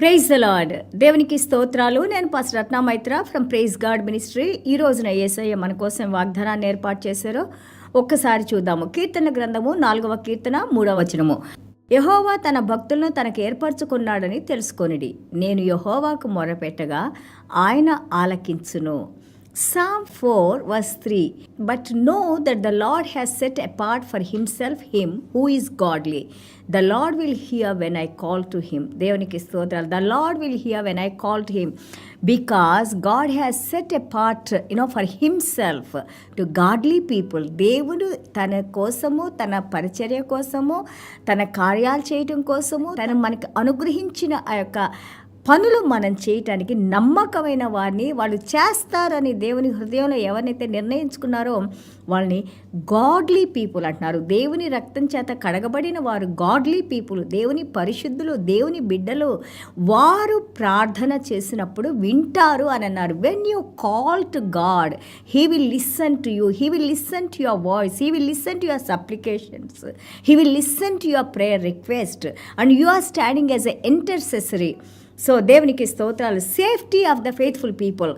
Praise the lord. దేవునికి స్తోత్రాలు. నేను pastor Ratna Maitra from Praise God Ministry. ఈ రోజున యేసయ్య మన కోసం వాగ్దానాన్ని ఏర్పాటు చేశారో ఒక్కసారి చూద్దాము. కీర్తన గ్రంథము 4వ కీర్తన 3వ వచనము. యెహోవా తన భక్తులను తనకు ఏర్పరచుకున్నాడని తెలుసుకొనిడి. నేను యెహోవాకు మొరపెట్టగా ఆయన ఆలకించును. Psalm 4 verse 3. But know that the Lord has set apart for himself him who is godly. The Lord will hear when I call to him. దేవునికి స్తోత్రాలు. The Lord will hear when I call to him. Because God has set apart, for himself to godly people. దేవుడు తన కోసము, తన పరిచర్య కోసము, తన కార్యాలు చేయటం కోసము, తను మనకి అనుగ్రహించిన ఆ యొక్క పనులు మనం చేయటానికి నమ్మకమైన వారిని వాళ్ళు చేస్తారని దేవుని హృదయంలో ఎవరినైతే నిర్ణయించుకున్నారో వాళ్ళని గాడ్లీ పీపుల్ అంటున్నారు. దేవుని రక్తం చేత కడగబడిన వారు గాడ్లీ పీపుల్, దేవుని పరిశుద్ధులు, దేవుని బిడ్డలు. వారు ప్రార్థన చేసినప్పుడు వింటారు అని అన్నారు. When you call to God, he will listen to you, he will listen to your voice, he will listen to your supplications, he will listen to your prayer request and you are standing as a intercessory. So దేవునికి స్తోత్రాలు. Safety of the faithful people.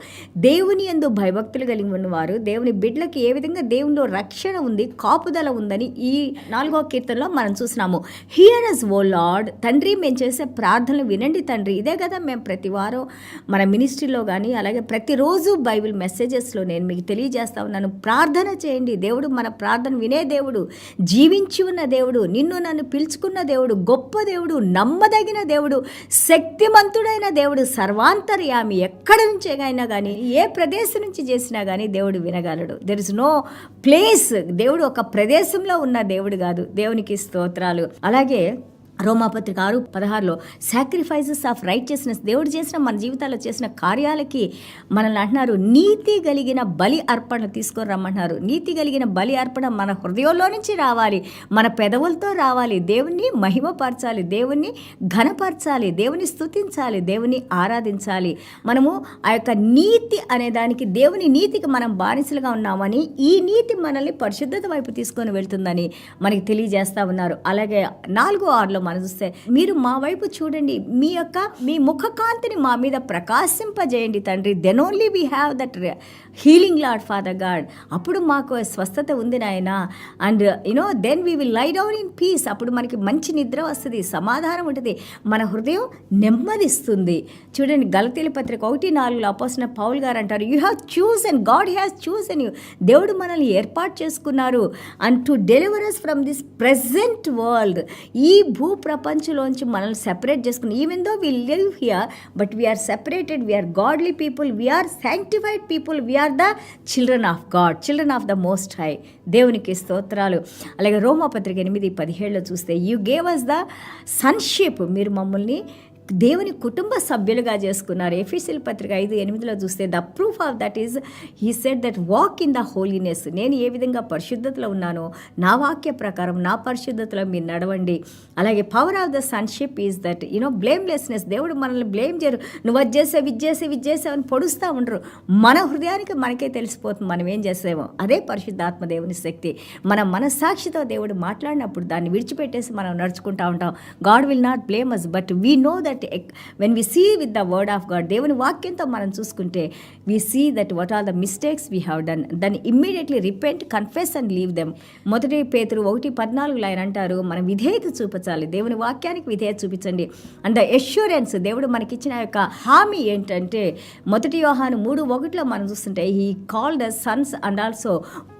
దేవుని యందు భయభక్తులు కలిగి ఉన్నవారు, దేవుని బిడ్డలకి ఏ విధంగా దేవునిలో రక్షణ ఉంది, కాపుదల ఉందని ఈ 4వ కీర్తనలో మనం చూసినాము. Hear us O Lord. తండ్రి, మేము చేసే ప్రార్థనలు వినండి తండ్రి. ఇదే కదా మేము ప్రతి వారం మన మినిస్ట్రీలో కానీ అలాగే ప్రతిరోజు బైబిల్ మెసేజెస్లో నేను మీకు తెలియజేస్తా ఉన్నాను. ప్రార్థన చేయండి. దేవుడు మన ప్రార్థన వినే దేవుడు, జీవించి ఉన్న దేవుడు, నిన్ను నన్ను పిలుచుకున్న దేవుడు, గొప్ప దేవుడు, నమ్మదగిన దేవుడు, శక్తిమంతుడైన దేవుడు, సర్వాంతర్యామి. ఎక్కడి నుంచి అయినా కానీ, ఏ ప్రదేశం నుంచి చేసినా కానీ దేవుడు వినగలడు. There is no place. దేవుడు ఒక ప్రదేశంలో ఉన్న దేవుడు కాదు. దేవునికి స్తోత్రాలు. అలాగే రోమాపత్రిక 6:16 సాక్రిఫైసెస్ ఆఫ్ రైచియస్నెస్. దేవుడు చేసిన మన జీవితాల్లో చేసిన కార్యాలకి మనల్ని అంటున్నారు నీతి కలిగిన బలి అర్పణ తీసుకొని రమ్మంటున్నారు. నీతి కలిగిన బలి అర్పణ మన హృదయంలో నుంచి రావాలి, మన పెదవులతో రావాలి. దేవుణ్ణి మహిమపరచాలి, దేవుణ్ణి ఘనపరచాలి, దేవుని స్తుతించాలి, దేవుని ఆరాధించాలి. మనము ఆ యొక్క నీతి అనే దానికి, దేవుని నీతికి మనం బానిసలుగా ఉన్నామని, ఈ నీతి మనల్ని పరిశుద్ధత వైపు తీసుకొని వెళ్తుందని మనకి తెలియజేస్తా ఉన్నారు. అలాగే 4:6 మనం చూస్తే, మీరు మా వైపు చూడండి, మీ ముఖ కాంతిని మా మీద ప్రకాశింపజేయండి తండ్రి. Then only we have that healing Lord Father God. అప్పుడు మాకు స్వస్థత ఉంది నాయన. And then we will lie down in peace. అప్పుడు మనకి మంచి నిద్ర వస్తుంది, సమాధానం ఉంటుంది, మన హృదయం నెమ్మదిస్తుంది. చూడండి, గలతీయుల పత్రిక 1:4 అపోస్తలుడైన పౌలు గారు అంటారు, you have chosen, God has chosen you. దేవుడు మనల్ని ఏర్పాటు చేసుకున్నారు. And to deliver us from this present world. ఈ భూ ప్రపంచంలోంచి మనల్ని సెపరేట్ చేసుకుని, even though we live here but we are separated, we are godly people, we are sanctified people, we are the children of God, children of the most high. దేవునికి స్తోత్రాలు. అలాగే రోమాపత్రిక 8:17 చూస్తే, you gave us the sonship. మీరు మమ్మల్ని దేవుని కుటుంబ సభ్యులుగా చేసుకున్నారు. ఎఫెసీయుల పత్రిక 5:8 చూస్తే, the proof of that is he said that walk in the holiness. నేను ఏ విధంగా పరిశుద్ధతలో ఉన్నానో నా వాక్య ప్రకారం నా పరిశుద్ధతలో మీరు నడవండి. అలాగే power of the sonship is that blamelessness. దేవుడు మనల్ని బ్లేమ్ చేయరు. నువ్వు అది చేసావు, ఇది చేసావు అని పొడుస్తూ ఉండరు. మన హృదయానికి మనకే తెలిసిపోతుంది మనం ఏం చేసామో. అదే పరిశుద్ధాత్మ దేవుని శక్తి. మన మనస్సాక్షితో దేవుడు మాట్లాడినప్పుడు దాన్ని విడిచిపెట్టేసి మనం నడుచుకుంటూ ఉంటాం. God will not blame us, but we know that when we see with the word of God, దేవుని వాక్యంతో మనం చూసుకుంటే, we see that what are the mistakes we have done, then immediately repent, confess and leave them. మొదటి పేతురు 1:14 ఆయన అంటారు, మనం విధేయత చూపించాలి, దేవుని వాక్యానికి విధేయత చూపించండి. అండ్ ద ఎష్యూరెన్స్, దేవుడు మనకిచ్చిన యొక్క హామీ ఏంటంటే, మొదటి యోహాను 3:1 మనం చూస్తుంటే, he called us sons and also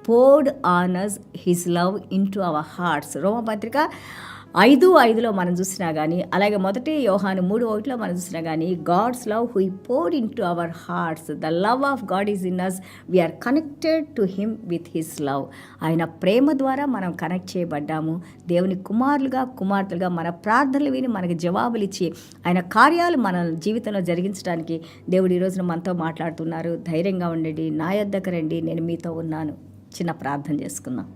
poured on us his love into our hearts. రోమపత్రిక 5:5 మనం చూసినా కానీ, అలాగే మొదటి యోహాను 3:1 మనం చూసినా కానీ, God's love who poured into our hearts, the love of God is in us, we are connected to him with his love. ఆయన ప్రేమ ద్వారా మనం కనెక్ట్ చేయబడ్డాము. దేవుని కుమారులుగా, కుమార్తెలుగా మన ప్రార్థనలు విని మనకు జవాబులు ఇచ్చి ఆయన కార్యాలు మన జీవితంలో జరిగించడానికి దేవుడు ఈ రోజున మనతో మాట్లాడుతున్నారు. ధైర్యంగా ఉండండి, నా యొద్దకు రండి, నేను మీతో ఉన్నాను. చిన్న ప్రార్థన చేసుకుందాం.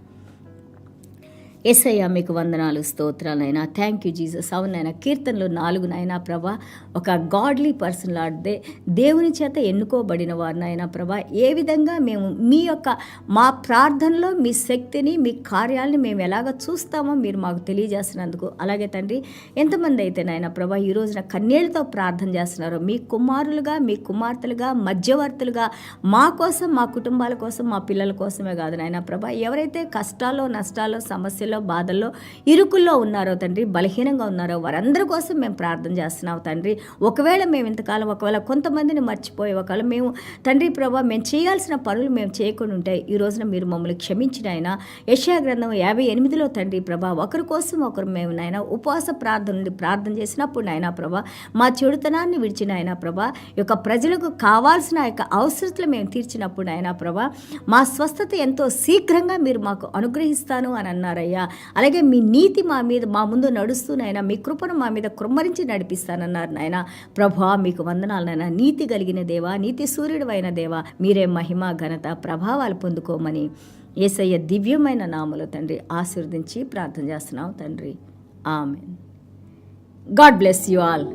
యేసయ్య మీకు వందనాలు స్తోత్రాలైనా. Thank you Jesus. అవునైనా కీర్తనలు 4 నైనా ప్రభా, ఒక గాడ్లీ పర్సన్ లాంటిదే దేవుని చేత ఎన్నుకోబడిన వారినైనా ప్రభా, ఏ విధంగా మేము మీ యొక్క మా ప్రార్థనలో మీ శక్తిని మీ కార్యాలని మేము ఎలాగ చూస్తామో మీరు మాకు తెలియజేస్తున్నందుకు, అలాగే తండ్రి ఎంతమంది అయితే నాయన ప్రభా ఈ రోజున కన్నీళ్లతో ప్రార్థన చేస్తున్నారో మీ కుమారులుగా మీ కుమార్తెలుగా మధ్యవర్తులుగా మా కోసం మా కుటుంబాల కోసం మా పిల్లల కోసమే కాదు నాయన ప్రభా, ఎవరైతే కష్టాల్లో నష్టాల్లో సమస్యలు బాధల్లో ఇరుకుల్లో ఉన్నారో తండ్రి, బలహీనంగా ఉన్నారో వారందరి కోసం మేము ప్రార్థన చేస్తున్నాం తండ్రి. ఒకవేళ మేము ఇంతకాలం ఒకవేళ కొంతమందిని మర్చిపోయి ఒకవేళ మేము తండ్రి ప్రభా మేము చేయాల్సిన పనులు మేము చేయకుండా ఉంటే ఈ రోజున మీరు మమ్మల్ని క్షమించిన ఆయన. యెషయా గ్రంథం 58లో తండ్రి ప్రభా ఒకరి కోసం ఒకరు మేము నాయన ఉపవాస ప్రార్థన నుండి ప్రార్థన చేసినప్పుడు నాయన ప్రభా మా చెడుతనాన్ని విడిచిన ఆయన ప్రభా, ఈ యొక్క ప్రజలకు కావాల్సిన యొక్క అవసరతలు మేము తీర్చినప్పుడు నాయన ప్రభా మా స్వస్థత ఎంతో శీఘ్రంగా మీరు మాకు అనుగ్రహిస్తాను అని అన్నారయ్యా. అలాగే మీ నీతి మా ముందు నడుస్తూనైనా మీ కృపను మా మీద కృమ్మరించి నడిపిస్తానన్నారు నాయన ప్రభా. మీకు వందనాలు నాయన. నీతి కలిగిన దేవా, నీతి సూర్యుడు అయిన దేవా, మీరే మహిమ ఘనత ప్రభావాలు పొందుకోమని యేసయ్య దివ్యమైన నామములో తండ్రి ఆశీర్వదించి ప్రార్థన చేస్తున్నాం తండ్రి. Amen. God bless you all.